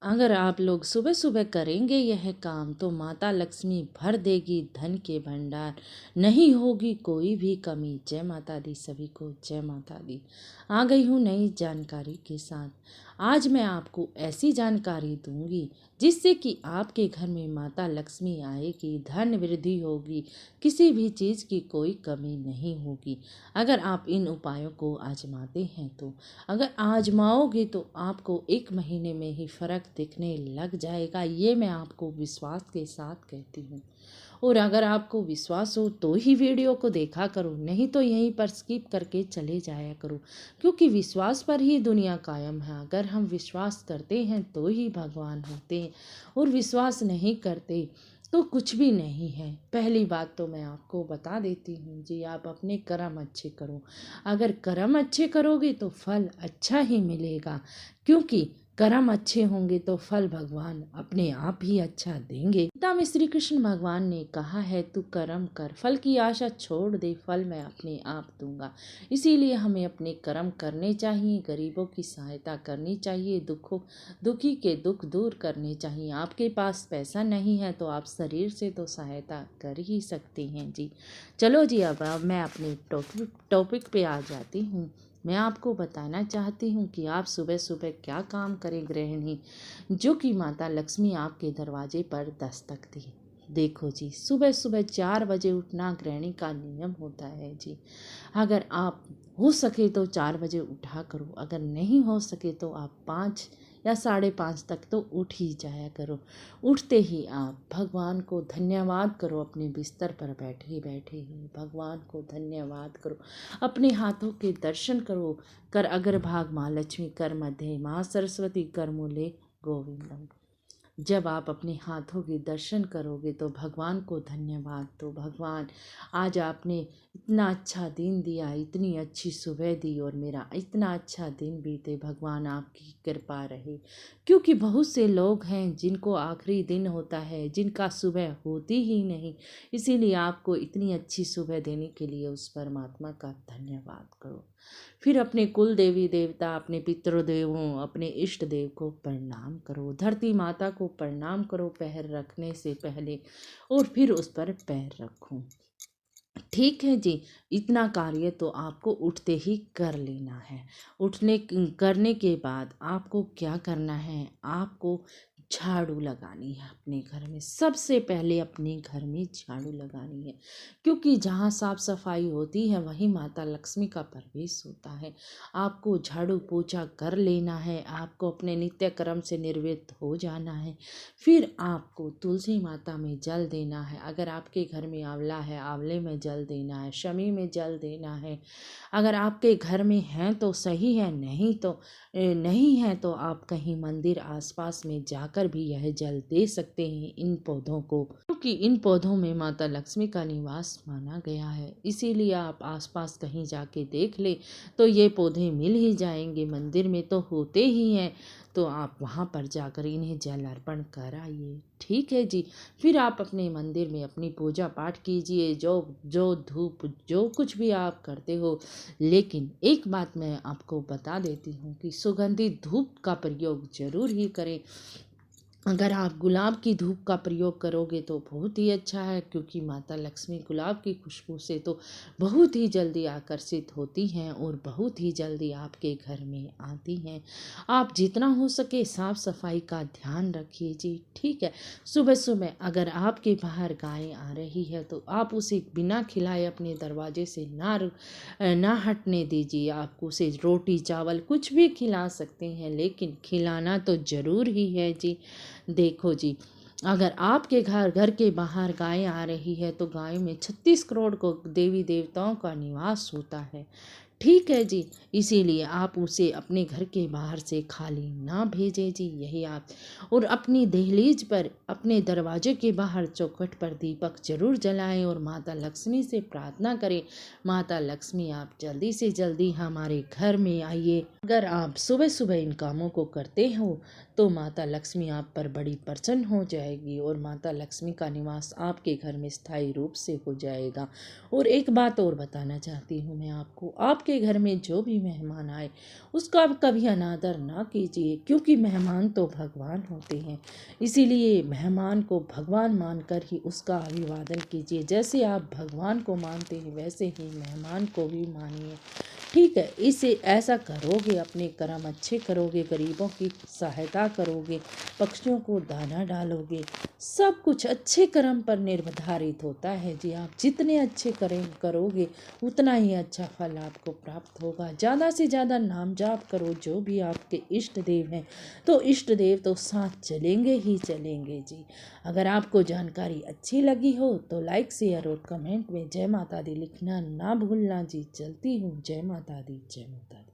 अगर आप लोग सुबह सुबह करेंगे यह काम तो माता लक्ष्मी भर देगी धन के भंडार, नहीं होगी कोई भी कमी। जय माता दी सभी को, जय माता दी। आ गई हूँ नई जानकारी के साथ। आज मैं आपको ऐसी जानकारी दूंगी जिससे कि आपके घर में माता लक्ष्मी आएगी, धन वृद्धि होगी, किसी भी चीज़ की कोई कमी नहीं होगी अगर आप इन उपायों को आजमाते हैं तो। अगर आजमाओगे तो आपको 1 महीने में ही फर्क दिखने लग जाएगा, ये मैं आपको विश्वास के साथ कहती हूँ। और अगर आपको विश्वास हो तो ही वीडियो को देखा करो, नहीं तो यहीं पर स्किप करके चले जाया करो, क्योंकि विश्वास पर ही दुनिया कायम है। अगर हम विश्वास करते हैं तो ही भगवान होते हैं, और विश्वास नहीं करते तो कुछ भी नहीं है। पहली बात तो मैं आपको बता देती हूँ जी, आप अपने कर्म अच्छे करो। अगर कर्म अच्छे करोगे तो फल अच्छा ही मिलेगा, क्योंकि कर्म अच्छे होंगे तो फल भगवान अपने आप ही अच्छा देंगे। गीता में श्री कृष्ण भगवान ने कहा है, तू कर्म कर, फल की आशा छोड़ दे, फल मैं अपने आप दूंगा। इसीलिए हमें अपने कर्म करने चाहिए, गरीबों की सहायता करनी चाहिए, दुखी के दुख दूर करने चाहिए। आपके पास पैसा नहीं है तो आप शरीर से तो सहायता कर ही सकते हैं जी। चलो जी, अब मैं अपने टॉपिक पे आ जाती हूँ। मैं आपको बताना चाहती हूँ कि आप सुबह सुबह क्या काम करें गृहिणी, जो कि माता लक्ष्मी आपके दरवाजे पर दस्तक दी। देखो जी, सुबह सुबह 4 बजे उठना गृहिणी का नियम होता है जी। अगर आप हो सके तो 4 बजे उठा करो, अगर नहीं हो सके तो आप 5 या 5:30 तक तो उठ ही जाया करो। उठते ही आप भगवान को धन्यवाद करो, अपने बिस्तर पर बैठे बैठे ही भगवान को धन्यवाद करो, अपने हाथों के दर्शन करो। कर अग्रभाग माँ लक्ष्मी, कर मध्य माँ सरस्वती, कर मूले गोविंदम। जब आप अपने हाथों के दर्शन करोगे तो भगवान को धन्यवाद दो, भगवान आज आपने इतना अच्छा दिन दिया, इतनी अच्छी सुबह दी और मेरा इतना अच्छा दिन बीते, भगवान आपकी कृपा रहे। क्योंकि बहुत से लोग हैं जिनको आखिरी दिन होता है, जिनका सुबह होती ही नहीं, इसीलिए आपको इतनी अच्छी सुबह देने के लिए उस परमात्मा का धन्यवाद करो। फिर अपने कुल देवी देवता, अपने पितृदेवों, अपने इष्ट देव को प्रणाम करो, धरती माता को प्रणाम करो पैर रखने से पहले, और फिर उस पर पैर रखो। ठीक है जी, इतना कार्य तो आपको उठते ही कर लेना है। करने के बाद आपको क्या करना है, आपको झाड़ू लगानी है अपने घर में। सबसे पहले अपने घर में झाड़ू लगानी है, क्योंकि जहाँ साफ सफाई होती है वहीं माता लक्ष्मी का प्रवेश होता है। आपको झाड़ू पोछा कर लेना है, आपको अपने नित्य कर्म से निवृत्त हो जाना है। फिर आपको तुलसी माता में जल देना है। अगर आपके घर में आंवला है, आंवले में जल देना है, शमी में जल देना है। अगर आपके घर में हैं तो सही है, नहीं है तो आप कहीं मंदिर आसपास में जाकर भी यह जल दे सकते हैं इन पौधों को, क्योंकि इन पौधों में माता लक्ष्मी का निवास माना गया है। इसीलिए आप आसपास कहीं जाके देख ले तो ये पौधे मिल ही जाएंगे, मंदिर में तो होते ही हैं, तो आप वहाँ पर जाकर इन्हें जल अर्पण कर आइए। ठीक है जी। फिर आप अपने मंदिर में अपनी पूजा पाठ कीजिए, जो धूप जो कुछ भी आप करते हो। लेकिन एक बात मैं आपको बता देती हूँ कि सुगंधित धूप का प्रयोग जरूर ही करें। अगर आप गुलाब की धूप का प्रयोग करोगे तो बहुत ही अच्छा है, क्योंकि माता लक्ष्मी गुलाब की खुशबू से तो बहुत ही जल्दी आकर्षित होती हैं और बहुत ही जल्दी आपके घर में आती हैं। आप जितना हो सके साफ सफाई का ध्यान रखिए जी। ठीक है। सुबह सुबह अगर आपके बाहर गाय आ रही है तो आप उसे बिना खिलाए अपने दरवाजे से ना हटने दीजिए। आप उसे रोटी चावल कुछ भी खिला सकते हैं, लेकिन खिलाना तो ज़रूर ही है जी। देखो जी, अगर आपके घर के बाहर गाय आ रही है तो गाय में 36 करोड़ को देवी देवताओं का निवास होता है। ठीक है जी। इसीलिए आप उसे अपने घर के बाहर से खाली ना भेजें जी। यही आप और अपनी दहलीज पर, अपने दरवाजे के बाहर चौखट पर दीपक जरूर जलाएं और माता लक्ष्मी से प्रार्थना करें, माता लक्ष्मी आप जल्दी से जल्दी हमारे घर में आइए। अगर आप सुबह सुबह इन कामों को करते हो तो माता लक्ष्मी आप पर बड़ी प्रसन्न हो जाएगी और माता लक्ष्मी का निवास आपके घर में स्थायी रूप से हो जाएगा। और एक बात और बताना चाहती हूँ मैं आपको, आपके आपके घर में जो भी मेहमान आए उसका आप कभी अनादर ना कीजिए, क्योंकि मेहमान तो भगवान होते हैं। इसीलिए मेहमान को भगवान मानकर ही उसका अभिवादन कीजिए। जैसे आप भगवान को मानते हैं वैसे ही मेहमान को भी मानिए, ठीक है। इसे ऐसा करोगे, अपने कर्म अच्छे करोगे, गरीबों की सहायता करोगे, पक्षियों को दाना डालोगे, सब कुछ अच्छे कर्म पर निर्धारित होता है जी। आप जितने अच्छे करोगे उतना ही अच्छा फल आपको प्राप्त होगा। ज़्यादा से ज़्यादा नाम जाप करो, जो भी आपके इष्ट देव हैं, तो इष्ट देव तो साथ चलेंगे ही चलेंगे जी। अगर आपको जानकारी अच्छी लगी हो तो लाइक, शेयर और कमेंट में जय माता दी लिखना ना भूलना जी। चलती हूँ, जय माता दी, जय माता दी।